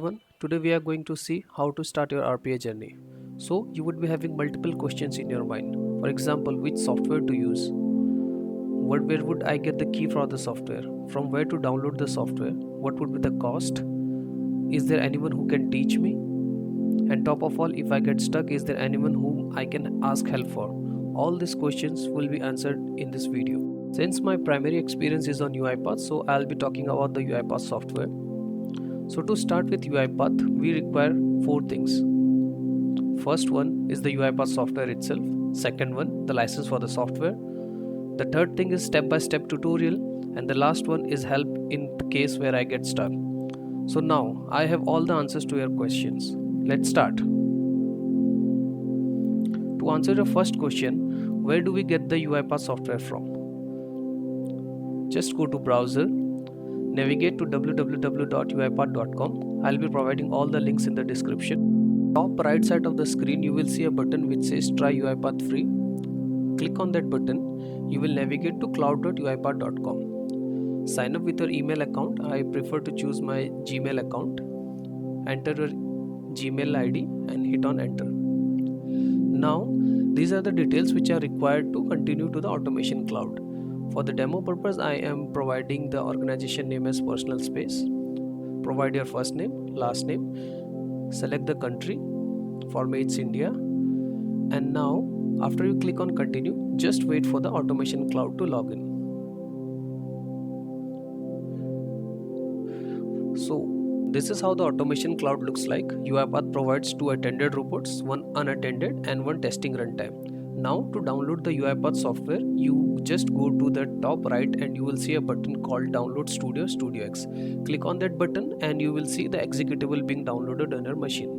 Today we are going to see how to start your RPA journey. So you would be having multiple questions in your mind. For example, which software to use? Where would I get the key for the software? From where to download the software? What would be the cost? Is there anyone who can teach me? And top of all, if I get stuck, is there anyone whom I can ask help for? All these questions will be answered in this video. Since my primary experience is on UiPath, so I'll be talking about the UiPath software. So to start with UiPath, we require four things. First one is the UiPath software itself. Second one, the license for the software. The third thing is step-by-step tutorial. And the last one is help in the case where I get stuck. So now I have all the answers to your questions. Let's start. To answer your first question, where do we get the UiPath software from? Just go to browser, navigate to www.uipath.com. I'll be providing all the links in the description. Top right side of the screen, you will see a button which says try UiPath free. Click on that button. You will navigate to cloud.uipath.com. Sign up with your email account. I prefer to choose my Gmail account. Enter your Gmail ID and hit on enter. Now, these are the details which are required to continue to the automation cloud. For the demo purpose, I am providing the organization name as personal space. Provide your first name, last name, select the country. For me, it's India. And now, after you click on continue, just wait for the automation cloud to log in. So, this is how the automation cloud looks like. UiPath provides 2 attended reports, 1 unattended and 1 testing runtime. Now to download the UiPath software, you just go to the top right and you will see a button called Download Studio StudioX. Click on that button and you will see the executable being downloaded on your machine.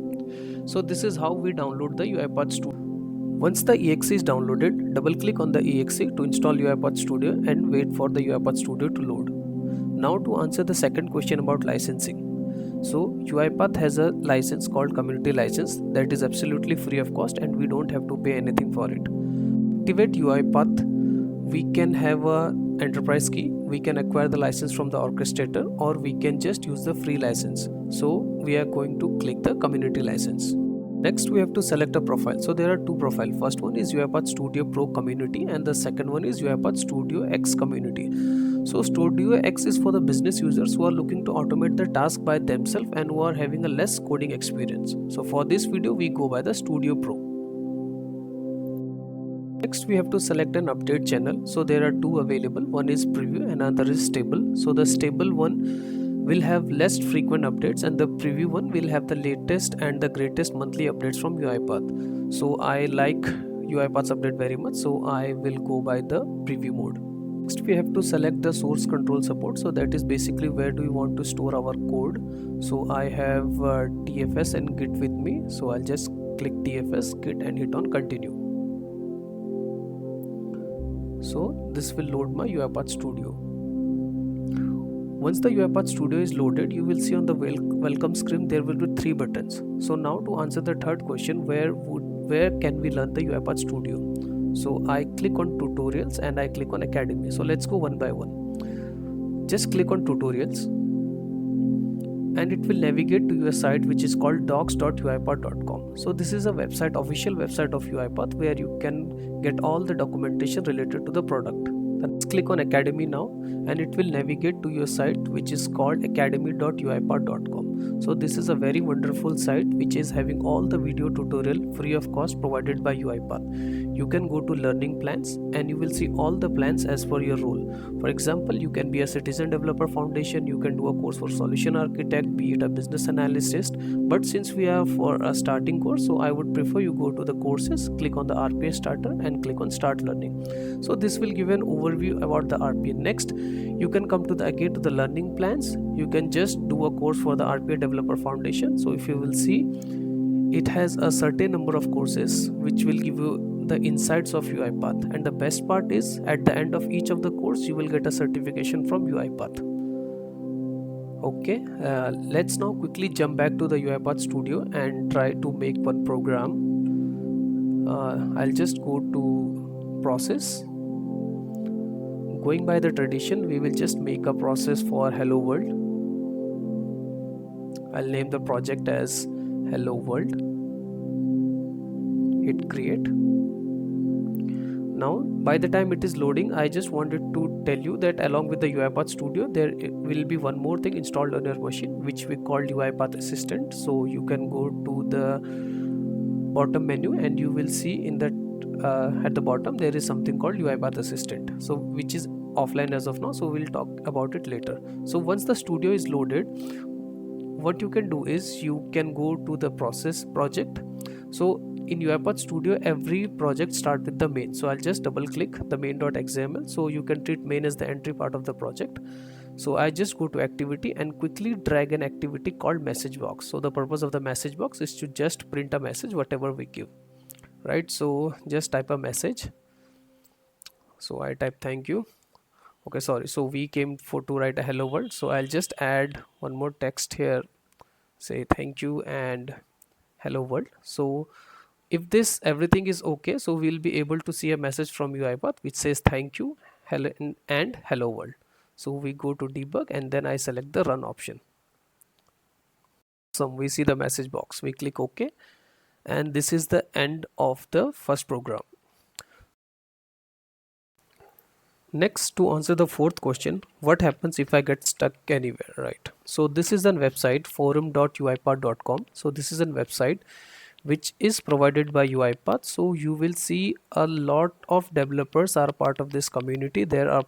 So this is how we download the UiPath Studio. Once the exe is downloaded, double click on the exe to install UiPath Studio and wait for the UiPath Studio to load. Now to answer the second question about licensing. So UiPath has a license called community license that is absolutely free of cost and we don't have to pay anything for it. Activate UiPath, we can have a enterprise key, we can acquire the license from the orchestrator, or we can just use the free license. So we are going to click the community license. Next we have to select a profile. So there are two profiles. First one is UiPath Studio Pro community and the second one is UiPath Studio X community. So Studio X is for the business users who are looking to automate the task by themselves and who are having a less coding experience. So for this video we go by the Studio Pro. Next we have to select an update channel. So there are two available. One is preview and another is stable. So the stable one will have less frequent updates and the preview one will have the latest and the greatest monthly updates from UiPath. So I like UiPath's update very much, so I will go by the preview mode. Next we have to select the source control support. So that is basically where do we want to store our code. So I have TFS and Git with me, so I'll just click TFS, Git and hit on continue. So this will load my UiPath Studio. Once the UiPath Studio is loaded, you will see on the welcome screen there will be 3 buttons. So now to answer the third question, where can we learn the UiPath Studio? So I click on tutorials and I click on academy. So let's go one by one. Just click on tutorials and it will navigate to your site which is called docs.uipath.com. So this is a website, official website of UiPath, where you can get all the documentation related to the product. Let's click on academy now and it will navigate to your site which is called academy.uipath.com. So this is a very wonderful site which is having all the video tutorial free of cost provided by UiPath. You can go to learning plans and you will see all the plans as per your role. For example, you can be a citizen developer foundation, you can do a course for solution architect, be it a business analyst. But since we are for a starting course, so I would prefer you go to the courses, click on the RPA starter and click on start learning. So this will give an overview about the RPA. Next, you can come to again to the learning plans. You can just do a course for the RPA developer foundation. So if you will see, it has a certain number of courses which will give you the insights of UiPath, and the best part is at the end of each of the course you will get a certification from UiPath. Okay, let's now quickly jump back to the UiPath Studio and try to make one program. I'll just go to process. Going by the tradition, we will just make a process for hello world. I'll name the project as Hello World. Hit create. Now by the time it is loading, I just wanted to tell you that along with the UiPath Studio there will be one more thing installed on your machine, which we call UiPath Assistant. So you can go to the bottom menu and you will see in that at the bottom there is something called UiPath Assistant, so which is offline as of now, so we'll talk about it later. So once the studio is loaded, what you can do is you can go to the project. So in UiPath Studio every project starts with the main, so I'll just double click the main.xml, so you can treat main as the entry part of the project. So I just go to activity and quickly drag an activity called message box. So the purpose of the message box is to just print a message whatever we give, right? So just type a message. So I type thank you. Okay, sorry, so we came for to write a hello world, so I'll just add one more text here, say thank you and hello world. So if this everything is okay, so we'll be able to see a message from UiPath which says thank you, hello and hello world. So we go to debug and then I select the run option. So we see the message box, we click OK, and this is the end of the first program. Next, to answer the fourth question, what happens if I get stuck anywhere, right? So this is a website, forum.uipath.com. So this is a website which is provided by UiPath. So you will see a lot of developers are part of this community. There are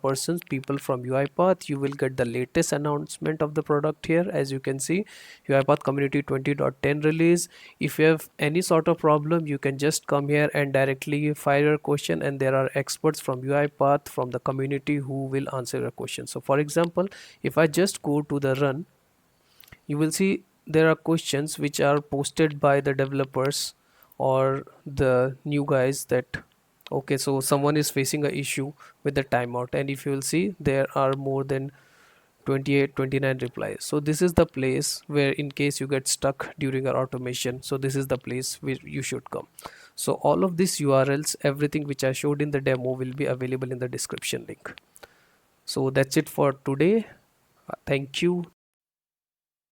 people from UiPath. You will get the latest announcement of the product here. As you can see, UiPath community 20.10 release. If you have any sort of problem, you can just come here and directly fire your question, and there are experts from UiPath from the community who will answer your question. So for example, if I just go to the run, you will see there are questions which are posted by the developers or the new guys that okay, so someone is facing a issue with the timeout, and if you will see there are more than 28-29 replies. So this is the place where in case you get stuck during our automation, so this is the place where you should come. So all of these URLs, everything which I showed in the demo, will be available in the description link. So that's it for today. Thank you.